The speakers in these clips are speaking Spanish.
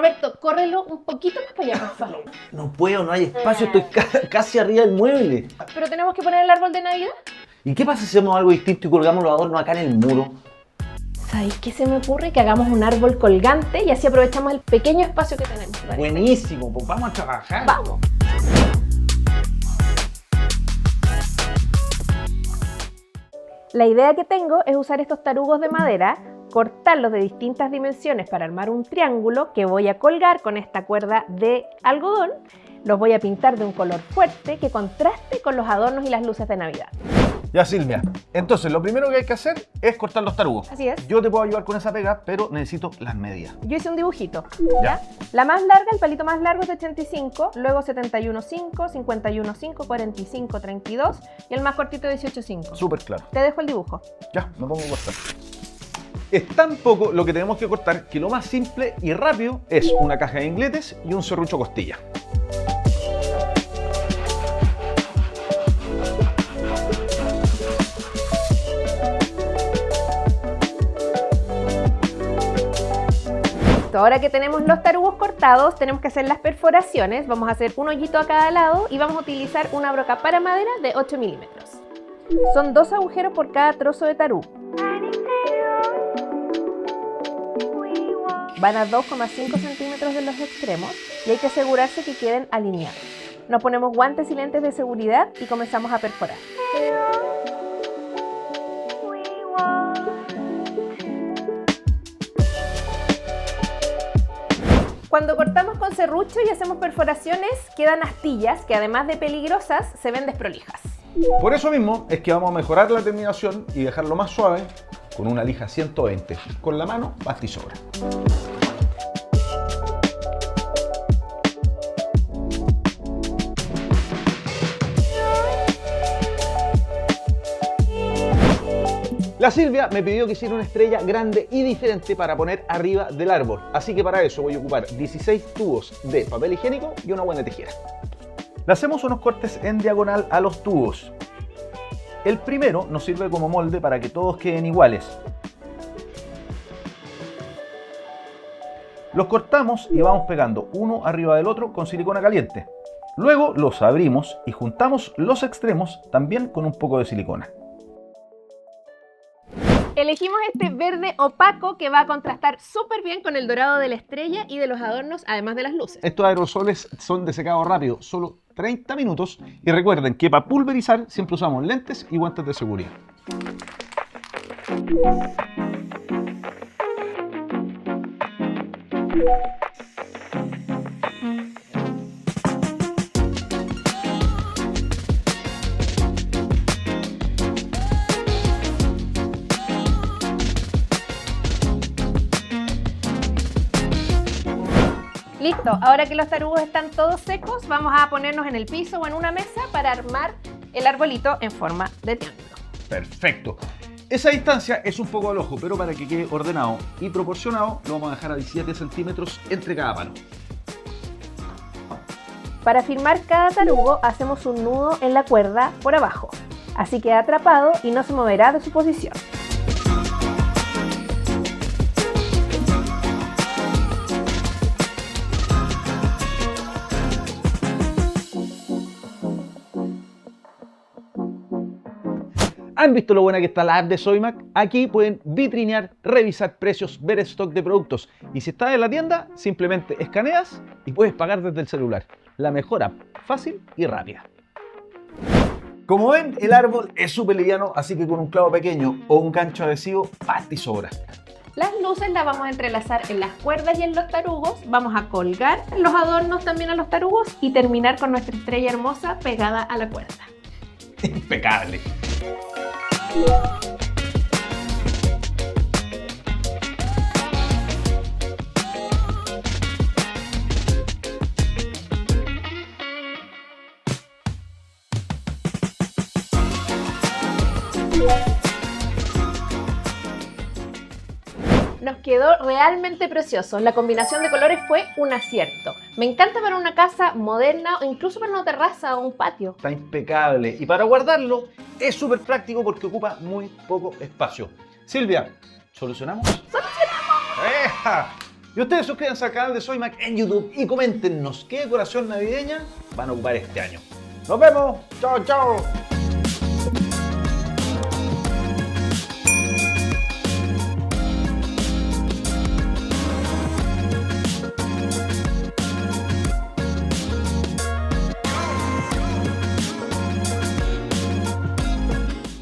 Roberto, córrelo un poquito más para allá, por favor. No puedo, no hay espacio, estoy casi arriba del mueble. Pero tenemos que poner el árbol de Navidad. ¿Y qué pasa si hacemos algo distinto y colgamos los adornos acá en el muro? ¿Sabéis qué se me ocurre? Que hagamos un árbol colgante y así aprovechamos el pequeño espacio que tenemos. ¿Vale? Buenísimo, pues vamos a trabajar. ¡Vamos! La idea que tengo es usar estos tarugos de madera, cortarlos de distintas dimensiones para armar un triángulo que voy a colgar con esta cuerda de algodón. Los voy a pintar de un color fuerte que contraste con los adornos y las luces de Navidad. Ya, Silvia, entonces lo primero que hay que hacer es cortar los tarugos. Así es. Yo te puedo ayudar con esa pega, pero necesito las medidas. Yo hice un dibujito. Ya. La más larga, el palito más largo es de 85, luego 71,5, 51,5, 45, 32 y el más cortito 18,5. Súper claro. Te dejo el dibujo. Ya, me pongo a cortar. Es tan poco lo que tenemos que cortar que lo más simple y rápido es una caja de ingletes y un serrucho costilla. Ahora que tenemos los tarugos cortados, tenemos que hacer las perforaciones. Vamos a hacer un hoyito a cada lado y vamos a utilizar una broca para madera de 8 milímetros. Son 2 agujeros por cada trozo de tarugo. Van a 2,5 centímetros de los extremos y hay que asegurarse que queden alineados. Nos ponemos guantes y lentes de seguridad y comenzamos a perforar. Cuando cortamos con serrucho y hacemos perforaciones, quedan astillas que además de peligrosas, se ven desprolijas. Por eso mismo es que vamos a mejorar la terminación y dejarlo más suave con una lija 120. Con la mano basta y sobra. La Silvia me pidió que hiciera una estrella grande y diferente para poner arriba del árbol, así que para eso voy a ocupar 16 tubos de papel higiénico y una buena tijera. Le hacemos unos cortes en diagonal a los tubos. El primero nos sirve como molde para que todos queden iguales. Los cortamos y vamos pegando uno arriba del otro con silicona caliente. Luego los abrimos y juntamos los extremos también con un poco de silicona. Elegimos este verde opaco que va a contrastar súper bien con el dorado de la estrella y de los adornos, además de las luces. Estos aerosoles son de secado rápido, solo 30 minutos. Y recuerden que para pulverizar siempre usamos lentes y guantes de seguridad. Listo, ahora que los tarugos están todos secos, vamos a ponernos en el piso o en una mesa para armar el arbolito en forma de triángulo. Perfecto. Esa distancia es un poco al ojo, pero para que quede ordenado y proporcionado, lo vamos a dejar a 17 centímetros entre cada palo. Para firmar cada tarugo, hacemos un nudo en la cuerda por abajo. Así queda atrapado y no se moverá de su posición. ¿Han visto lo buena que está la app de Sodimac? Aquí pueden vitrinear, revisar precios, ver stock de productos. Y si estás en la tienda, simplemente escaneas y puedes pagar desde el celular. La mejor app, fácil y rápida. Como ven, el árbol es súper liviano, así que con un clavo pequeño o un gancho adhesivo, basta y sobra. Las luces las vamos a entrelazar en las cuerdas y en los tarugos. Vamos a colgar los adornos también a los tarugos y terminar con nuestra estrella hermosa pegada a la cuerda. Impecable. Nos quedó realmente precioso. La combinación de colores fue un acierto. Me encanta para una casa moderna o incluso para una terraza o un patio. Está impecable. Y para guardarlo es súper práctico porque ocupa muy poco espacio. Silvia, ¿solucionamos? ¡Solucionamos! ¡Eja! Y ustedes suscríbanse al canal de Soymac en YouTube y coméntenos qué decoración navideña van a ocupar este año. ¡Nos vemos! ¡Chao, chao!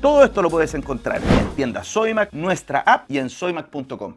Todo esto lo puedes encontrar en tienda Soymac, nuestra app y en soymac.com.